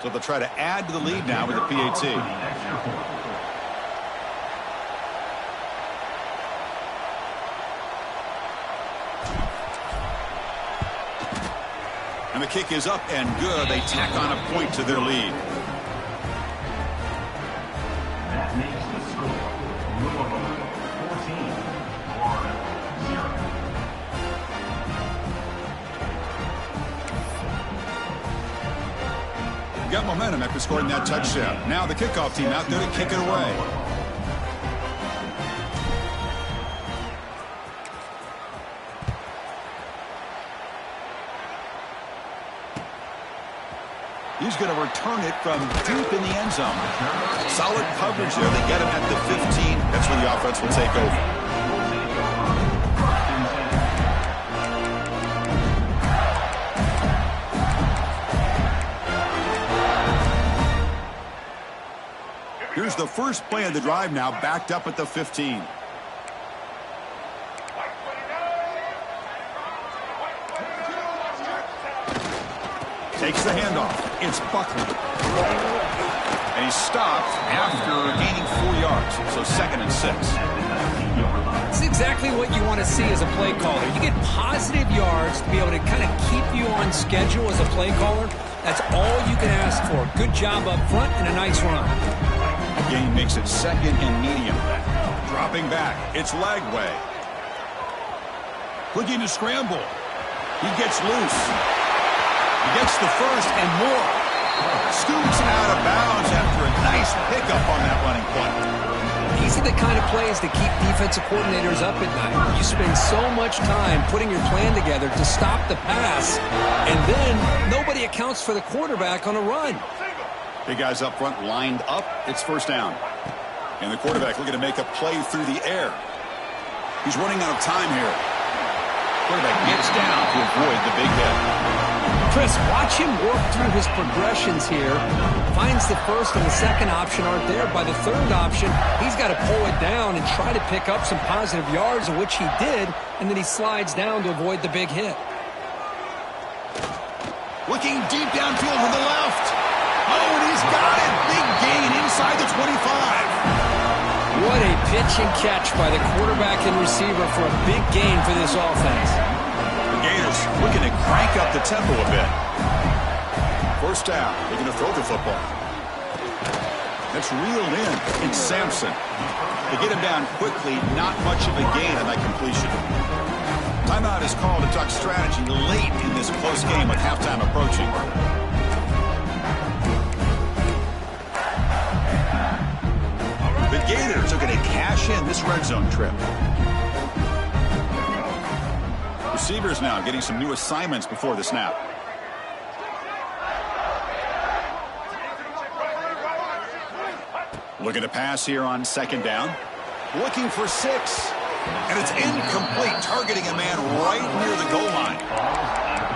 So they'll try to add to the lead now with the PAT. And the kick is up and good. They tack on a point to their lead. That makes the score Louisville 14, Florida 0. Got momentum after scoring that touchdown. Now the kickoff team out there to kick it away. He's going to return it from deep in the end zone. Solid coverage there. They get him at the 15. That's where the offense will take over. Here's the first play of the drive now, backed up at the 15. Takes the handoff. It's Buckley. And he's stopped after gaining 4 yards. So 2nd and 6. It's exactly what you want to see as a play caller. You get positive yards to be able to kind of keep you on schedule as a play caller. That's all you can ask for. Good job up front and a nice run. The gain makes it 2nd and medium. Dropping back. It's Lagway. Looking to scramble. He gets loose. He gets the first and more. Scoots out of bounds after a nice pickup on that running play. These are the kind of plays that keep defensive coordinators up at night. You spend so much time putting your plan together to stop the pass, and then nobody accounts for the quarterback on a run. Big guys up front lined up. It's first down. And the quarterback looking to make a play through the air. He's running out of time here. Quarterback gets down to avoid the big hit. Chris, watch him work through his progressions here. Finds the first and the second option aren't there. By the third option, he's got to pull it down and try to pick up some positive yards, of which he did, and then he slides down to avoid the big hit. Looking deep downfield to the left. Oh, and he's got it. Big gain inside the 25. What a pitch and catch by the quarterback and receiver for a big gain for this offense. Gators looking to crank up the tempo a bit. First down, looking to throw the football. That's reeled in. It's Sampson. They get him down quickly, not much of a gain on that completion. Timeout is called to talk strategy late in this close game with halftime approaching. The Gators are going to cash in this red zone trip. Receivers now getting some new assignments before the snap. Looking to pass here on 2nd down. Looking for 6. And it's incomplete, targeting a man right near the goal line.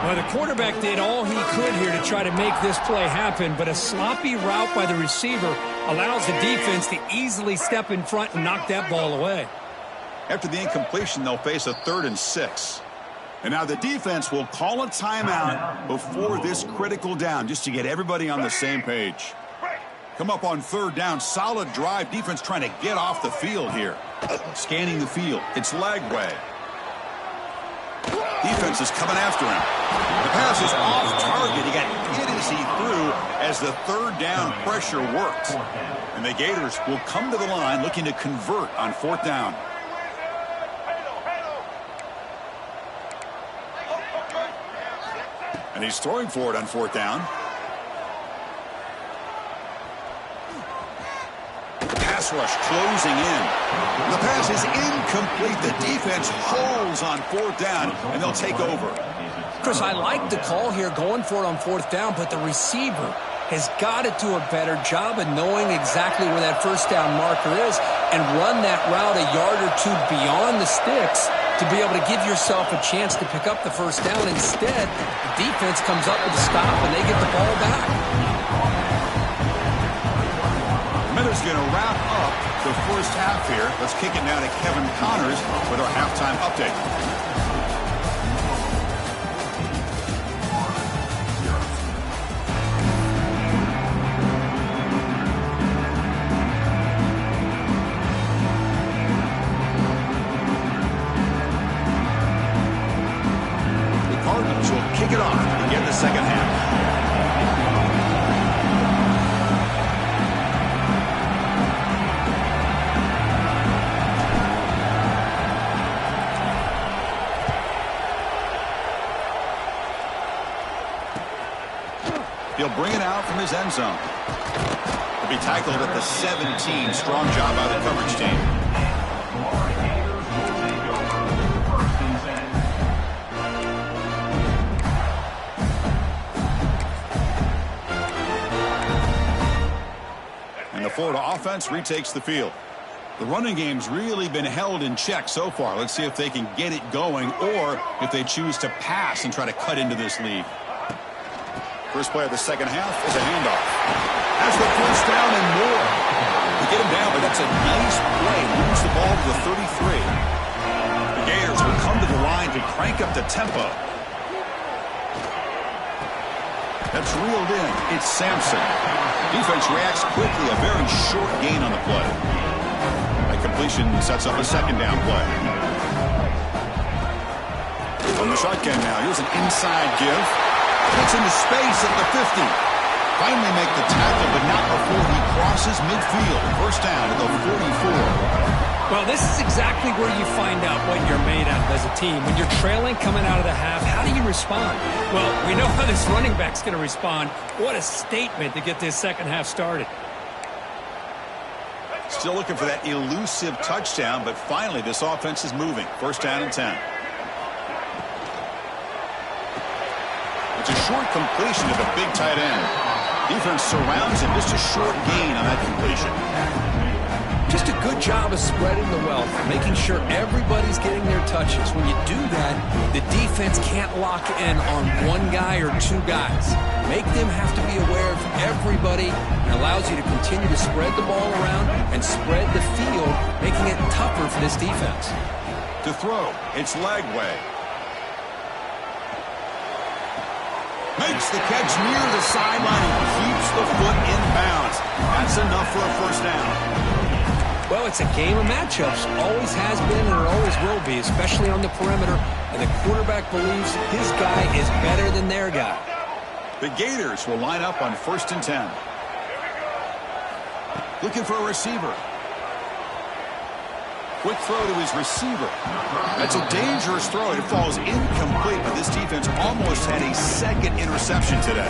Well, the quarterback did all he could here to try to make this play happen, but a sloppy route by the receiver allows the defense to easily step in front and knock that ball away. After the incompletion, they'll face a 3rd and 6. And now the defense will call a timeout before this critical down, just to get everybody on the same page. Come up on 3rd down, solid drive. Defense trying to get off the field here. Scanning the field. It's Lagway. Defense is coming after him. The pass is off target. He got hit as he threw as the 3rd down pressure worked. And the Gators will come to the line looking to convert on 4th down. And he's throwing for it on 4th down. Pass rush closing in. The pass is incomplete. The defense holds on 4th down, and they'll take over. Chris, I like the call here going for it on 4th down, but the receiver has got to do a better job of knowing exactly where that 1st down marker is and run that route a yard or 2 beyond the sticks to be able to give yourself a chance to pick up the 1st down. Instead, the defense comes up with a stop and they get the ball back. Miller's going to wrap up the first half here. Let's kick it now to Kevin Connors with our halftime update. He'll bring it out from his end zone. He'll be tackled at the 17. Strong job by the coverage team. And the Florida offense retakes the field. The running game's really been held in check so far. Let's see if they can get it going or if they choose to pass and try to cut into this lead. First play of the second half is a handoff. That's the first down and more. They get him down, but that's a nice play. Moves the ball to the 33. The Gators will come to the line to crank up the tempo. That's reeled in. It's Sampson. Defense reacts quickly. A very short gain on the play. That completion sets up a second down play. From the shotgun now, here's an inside give. Gets into space at the 50. Finally make the tackle, but not before he crosses midfield. First down at the 44. Well, this is exactly where you find out what you're made of as a team. When you're trailing coming out of the half, how do you respond? Well, we know how this running back's going to respond. What a statement to get this second half started. Still looking for that elusive touchdown, but finally this offense is moving. First down and 10. It's a short completion to the big tight end. Defense surrounds him. Just a short gain on that completion. Just a good job of spreading the wealth, making sure everybody's getting their touches. When you do that, the defense can't lock in on one guy or two guys. Make them have to be aware of everybody, and allows you to continue to spread the ball around and spread the field, making it tougher for this defense. To throw, it's Lagway. Makes the catch near the sideline and keeps the foot in bounds. That's enough for a first down. Well, it's a game of matchups. Always has been and it always will be, especially on the perimeter. And the quarterback believes his guy is better than their guy. The Gators will line up on first and 10. Looking for a receiver. Quick throw to his receiver. That's a dangerous throw. It falls incomplete, but this defense almost had a second interception today.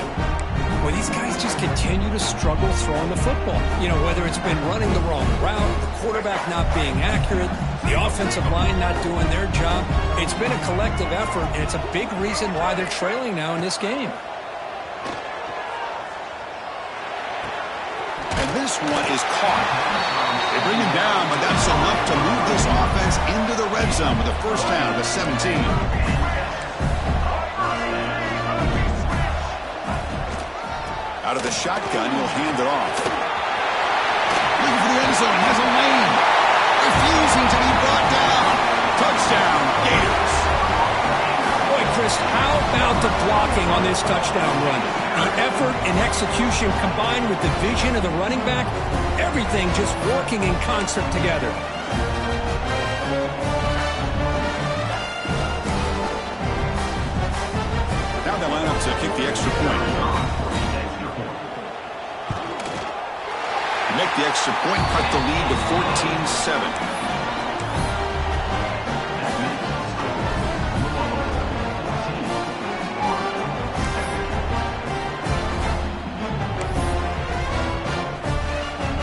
Well, these guys just continue to struggle throwing the football. You know, whether it's been running the wrong route, the quarterback not being accurate, the offensive line not doing their job. It's been a collective effort, and it's a big reason why they're trailing now in this game. And this one is caught. They bring him down, but that's enough to move this offense into the red zone with a first down at the 17. Out of the shotgun, he'll hand it off. Looking for the end zone, has a lane. Refusing to be brought down. Touchdown, Gators. Boy, Chris, how about the blocking on this touchdown run? The effort and execution combined with the vision of the running back, everything just working in concert together. Now they line up to kick the extra point. Make the extra point, cut the lead to 14-7.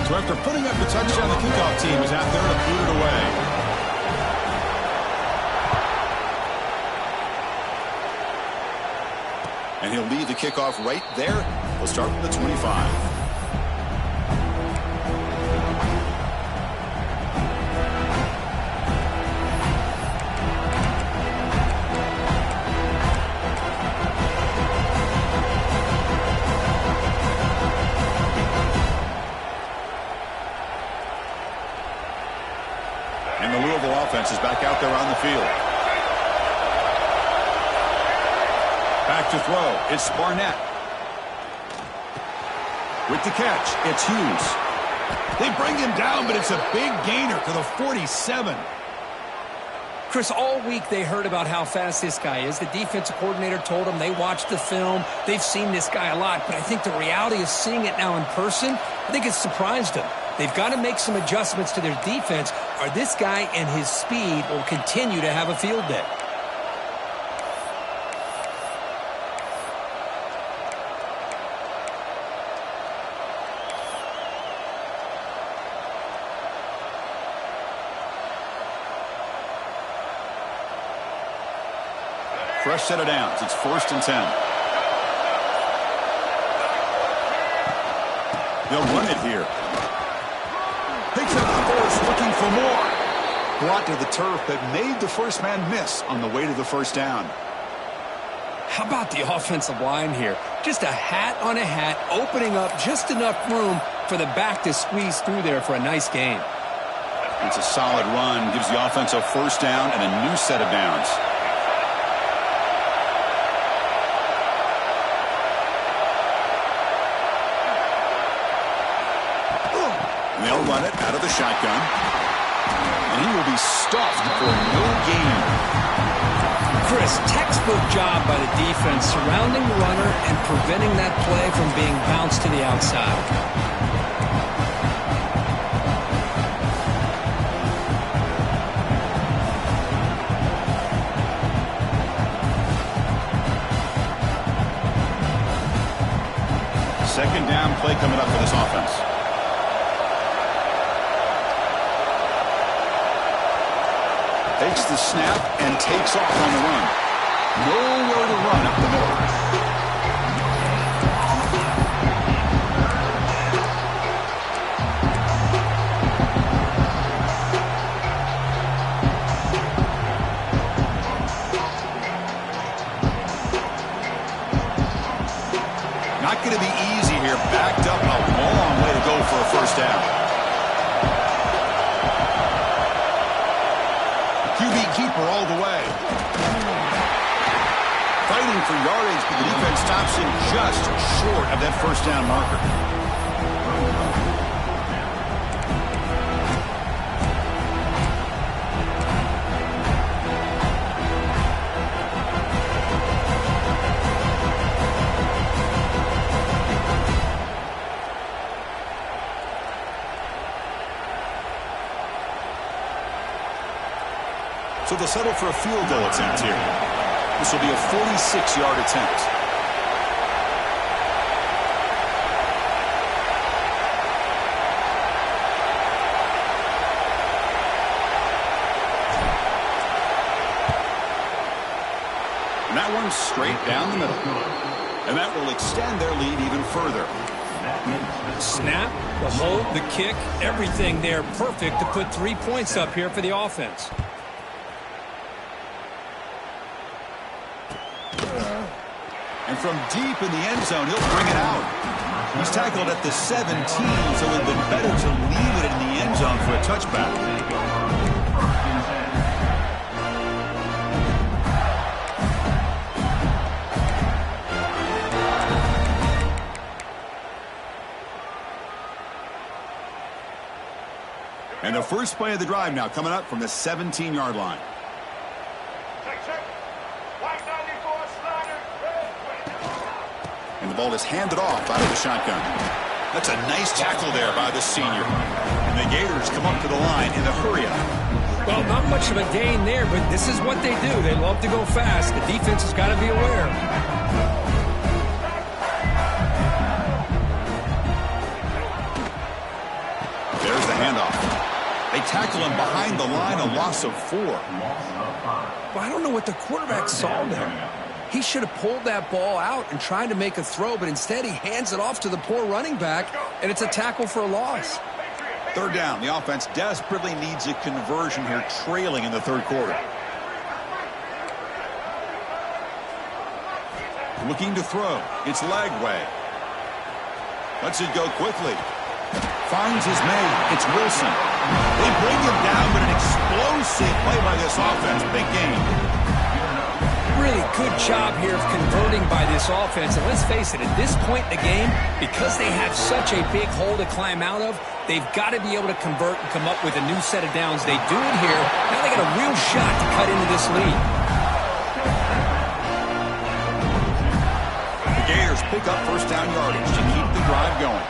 So after putting up the touchdown, the kickoff team is out there to boot it away. And he'll leave the kickoff right there. We'll start from the 25. And the Louisville offense is back out there on the field. Back to throw. It's Barnett. With the catch, it's Hughes. They bring him down, but it's a big gainer to the 47. Chris, all week they heard about how fast this guy is. The defensive coordinator told them they watched the film. They've seen this guy a lot, but I think the reality of seeing it now in person, I think it's surprised them. They've got to make some adjustments to their defense, or this guy and his speed will continue to have a field day. Fresh set of downs. It's 1st and 10. They'll run it here. Picks up the force, looking for more. Brought to the turf, but made the first man miss on the way to the first down. How about the offensive line here? Just a hat on a hat, opening up just enough room for the back to squeeze through there for a nice gain. It's a solid run. Gives the offense a first down and a new set of downs. And they'll run it out of the shotgun. And he will be stuffed for no gain. Chris, textbook job by the defense surrounding the runner and preventing that play from being bounced to the outside. Second down play coming up for this offense. Takes the snap and takes off on the run. Nowhere to run up the middle. Not going to be easy here. Backed up a long way to go for a first down. QB keeper all the way. Fighting for yardage, but the defense stops him just short of that first down marker. So they'll settle for a field goal attempt here. This will be a 46-yard attempt. And that one's straight down the middle. And that will extend their lead even further. Snap, the hold, the kick, everything there perfect to put 3 points up here for the offense. And from deep in the end zone, he'll bring it out. He's tackled at the 17, so it would have been better to leave it in the end zone for a touchback. And the first play of the drive now coming up from the 17-yard line. And the ball is handed off out of the shotgun. That's a nice tackle there by the senior. And the Gators come up to the line in a hurry-up. Well, not much of a gain there, but this is what they do. They love to go fast. The defense has got to be aware. There's the handoff. They tackle him behind the line, a loss of 4. Well, I don't know what the quarterback saw there. He should have pulled that ball out and tried to make a throw, but instead he hands it off to the poor running back, and it's a tackle for a loss. Third down. The offense desperately needs a conversion here, trailing in the third quarter. Looking to throw. It's Lagway. Lets it go quickly. Finds his man. It's Wilson. They bring him down, but an explosive play by this offense. Big game. Really good job here of converting by this offense. And let's face it, at this point in the game, because they have such a big hole to climb out of, they've got to be able to convert and come up with a new set of downs. They do it here. Now they got a real shot to cut into this lead. The Gators pick up first down yardage to keep the drive going.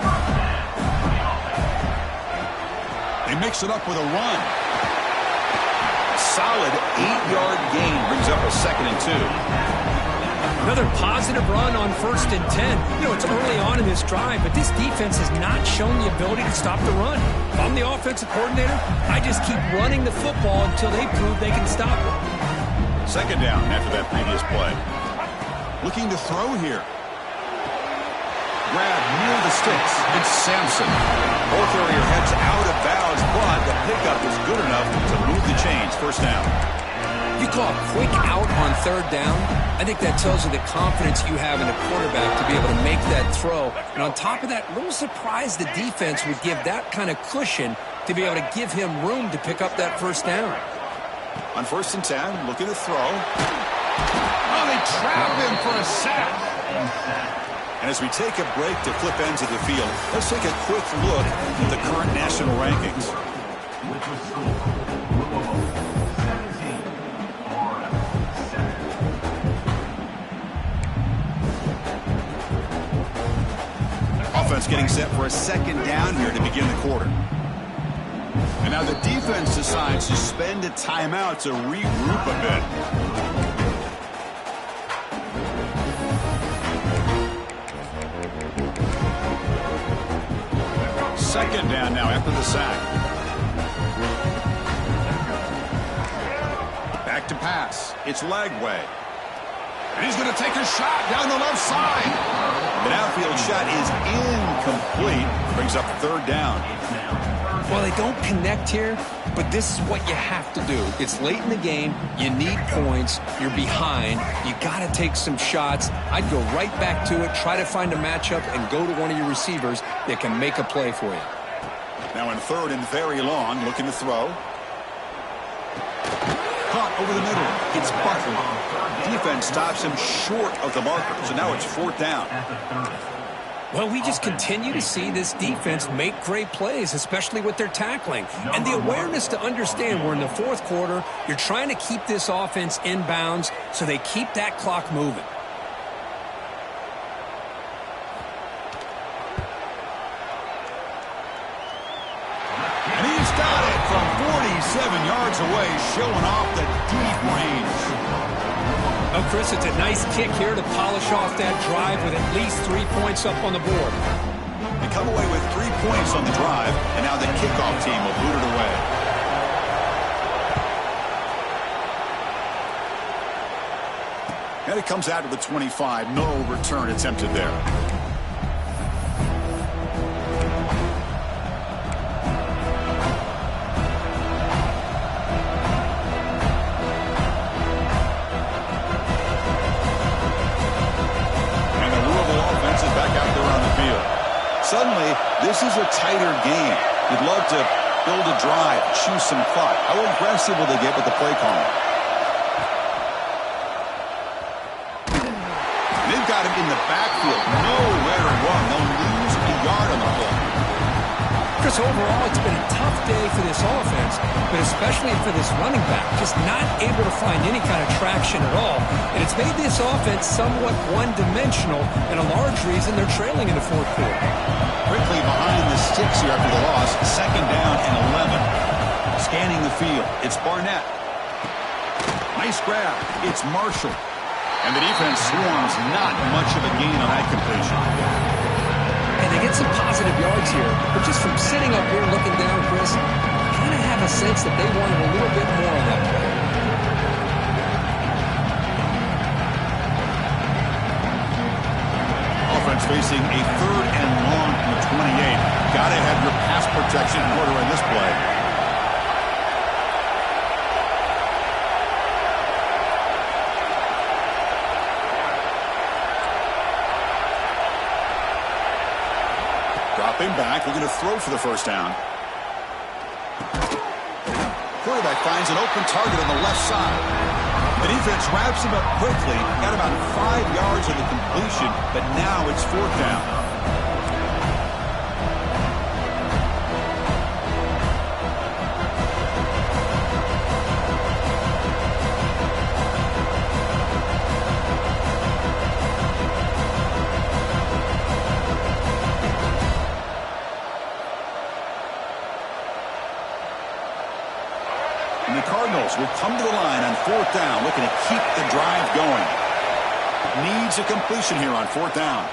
They mix it up with a run. Solid 8-yard gain brings up a 2nd and 2. Another positive run on 1st and 10. You know, it's early on in this drive, but this defense has not shown the ability to stop the run. If I'm the offensive coordinator, I just keep running the football until they prove they can stop it. Second down after that previous play. Looking to throw here. Grab near the sticks. It's Sampson. Ball carrier heads out of bounds, but the pickup is good enough to move the chains. First down. You call a quick out on third down, I think that tells you the confidence you have in a quarterback to be able to make that throw. And on top of that, a little surprised the defense would give that kind of cushion to be able to give him room to pick up that first down. On 1st and 10, looking to throw. Oh, they trap him for a sack. And as we take a break to flip ends of the field, let's take a quick look at the current national rankings. With the score, Louisville 17, Florida 7. Offense getting set for a second down here to begin the quarter. And now the defense decides to spend a timeout to regroup a bit. Second down now after the sack. Back to pass. It's Lagway. And he's going to take a shot down the left side. The outfield shot is incomplete. Brings up third down. Well, they don't connect here, but this is what you have to do. It's late in the game. You need points. You're behind. You got to take some shots. I'd go right back to it, try to find a matchup, and go to one of your receivers that can make a play for you. Now in third and very long, looking to throw. Caught over the middle. It's Buckley. Defense stops him short of the marker, so now it's fourth down. Well, we just continue to see this defense make great plays, especially with their tackling. And the awareness to understand we're in the fourth quarter, you're trying to keep this offense in bounds so they keep that clock moving. And he's got it from 47 yards away, showing off the deep range. Oh, Chris, it's a nice kick here to polish off that drive with at least 3 points up on the board. They come away with 3 points on the drive, and now the kickoff team will boot it away. And it comes out to the 25. No return attempted there. Suddenly, this is a tighter game. You'd love to build a drive, choose some clock. How aggressive will they get with the play calling? They've got him in the backfield. Nowhere to run. They'll lose a yard on the play. Chris, overall, it's been a tough day for this offense, but especially for this running back. Just not able to find any kind of traction at all. And it's made this offense somewhat one-dimensional, and a large reason they're trailing in the fourth quarter. Quickly behind the sticks here after the loss. Second down and 11. Scanning the field. It's Barnett. Nice grab. It's Marshall. And the defense swarms. Not much of a gain on that completion. And they get some positive yards here, but just from sitting up here looking down, Chris, I kind of have a sense that they wanted a little bit more on that play. Offense facing a third and long from the 28. Got to have your pass protection in order on this play. Dropping back, looking to throw for the first down. Quarterback finds an open target on the left side. The defense wraps him up quickly. Got about 5 yards of the completion, but now it's fourth down. And the Cardinals will come to the line on fourth down, looking to keep the drive going. Needs a completion here on fourth down.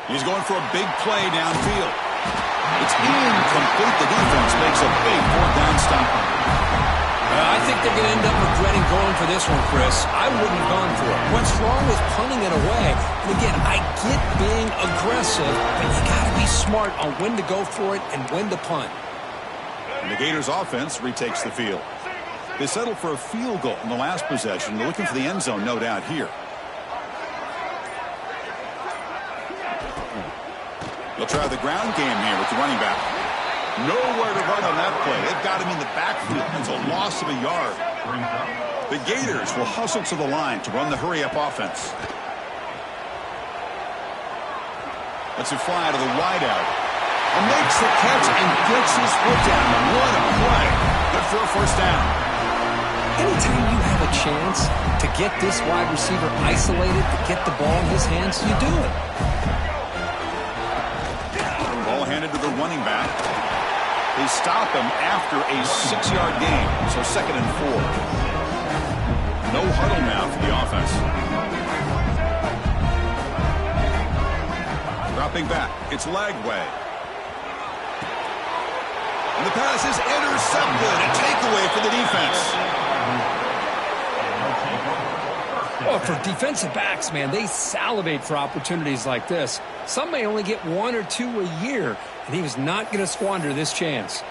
He's going for a big play downfield. It's incomplete. The defense makes a big fourth down stop. I I think they're going to end up regretting going for this one, Chris. I wouldn't have gone for it. What's wrong with punting it away? And again, I get being aggressive, but you got to be smart on when to go for it and when to punt. And the Gators offense retakes the field. They settled for a field goal in the last possession. They're looking for the end zone, no doubt, here. They'll try the ground game here with the running back. Nowhere to run on that play. They've got him in the backfield. It's a loss of a yard. The Gators will hustle to the line to run the hurry-up offense. Lets it fly to the wideout. And makes the catch and gets his foot down. What a play. Good for a first down. Anytime you have a chance to get this wide receiver isolated, to get the ball in his hands, you do it. Ball handed to the running back. They stop him after a 6-yard gain, so 2nd and 4. No huddle now for the offense. Dropping back, it's Lagway. And the pass is intercepted. A takeaway for the defense. Well, for defensive backs, man, they salivate for opportunities like this. Some may only get 1 or 2 a year, and he was not going to squander this chance.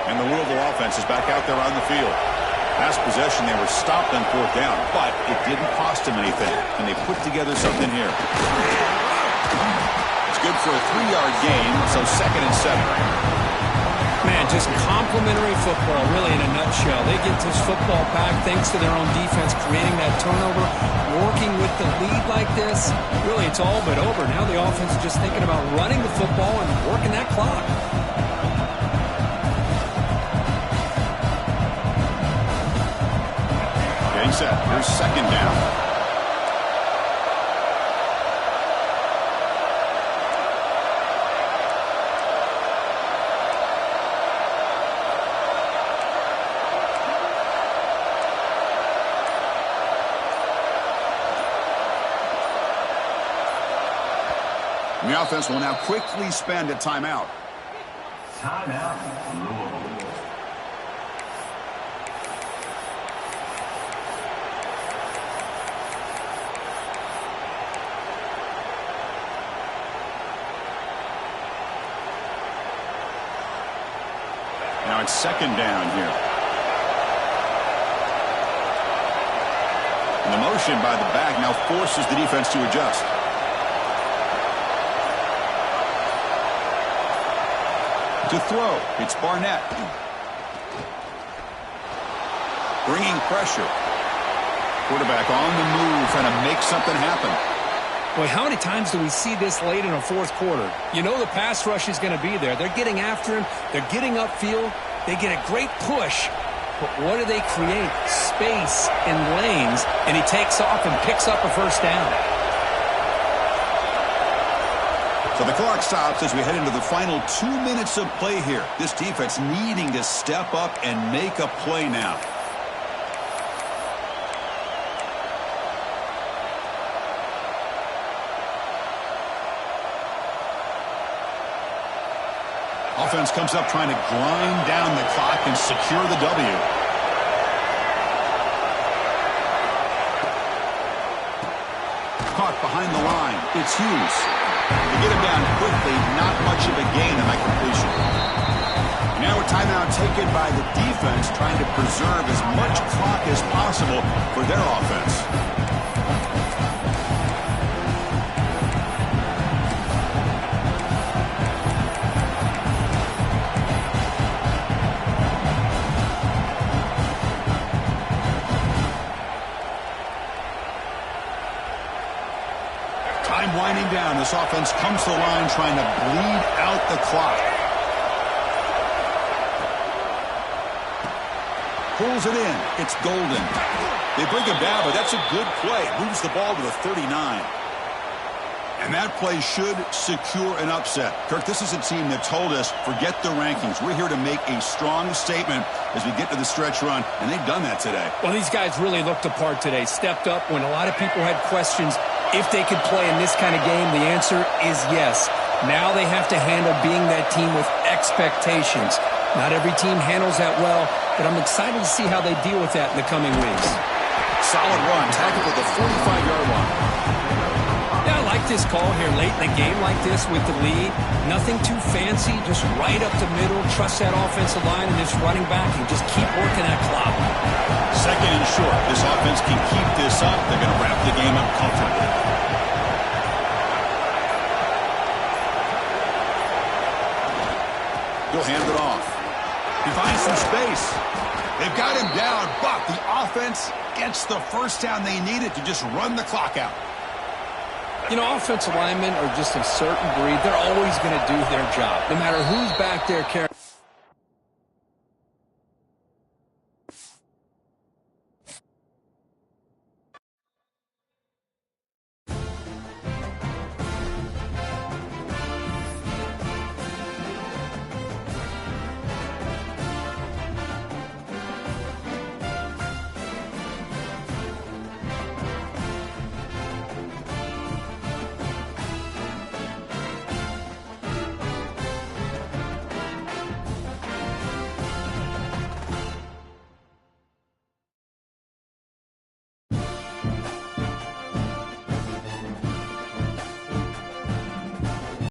And the Louisville offense is back out there on the field. Last possession, they were stopped on 4th down, but it didn't cost them anything, and they put together something here. It's good for a 3-yard gain, so 2nd and 7. Man, just complimentary football, really, in a nutshell. They get this football back thanks to their own defense, creating that turnover, working with the lead like this. Really, it's all but over. Now the offense is just thinking about running the football and working that clock. Getting set. Here's 2nd down. The offense will now quickly spend a timeout. Timeout. Now it's 2nd down here. And the motion by the back now forces the defense to adjust. To throw, it's Barnett. Bringing pressure. Quarterback on the move, trying to make something happen. Boy, how many times do we see this late in a 4th quarter? You know the pass rush is going to be there. They're getting after him. They're getting upfield. They get a great push. But what do they create? Space and lanes. And he takes off and picks up a first down. So the clock stops as we head into the final 2 minutes of play here. This defense needing to step up and make a play now. Offense comes up trying to grind down the clock and secure the W. Caught behind the line. It's Hughes. They get him down quickly. Not much of a gain on that completion. And now a timeout taken by the defense trying to preserve as much clock as possible for their offense. Time winding down. This offense comes to the line trying to bleed out the clock. Pulls it in. It's Golden. They bring him down, but that's a good play. Moves the ball to the 39. And that play should secure an upset. Kirk, this is a team that told us, forget the rankings. We're here to make a strong statement as we get to the stretch run, and they've done that today. Well, these guys really looked apart today, stepped up when a lot of people had questions if they could play in this kind of game. The answer is yes. Now they have to handle being that team with expectations. Not every team handles that well, but I'm excited to see how they deal with that in the coming weeks. Solid run, tackled at the 45-yard line. Yeah, I like this call here late in the game like this with the lead. Nothing too fancy, just right up the middle. Trust that offensive line and this running back and just keep working that clock. Second and short. This offense can keep this up. They're going to wrap the game up comfortably. He'll hand it off. He finds some space. They've got him down, but the offense gets the first down they needed to just run the clock out. You know, offensive linemen are just a certain breed. They're always going to do their job, no matter who's back there carrying.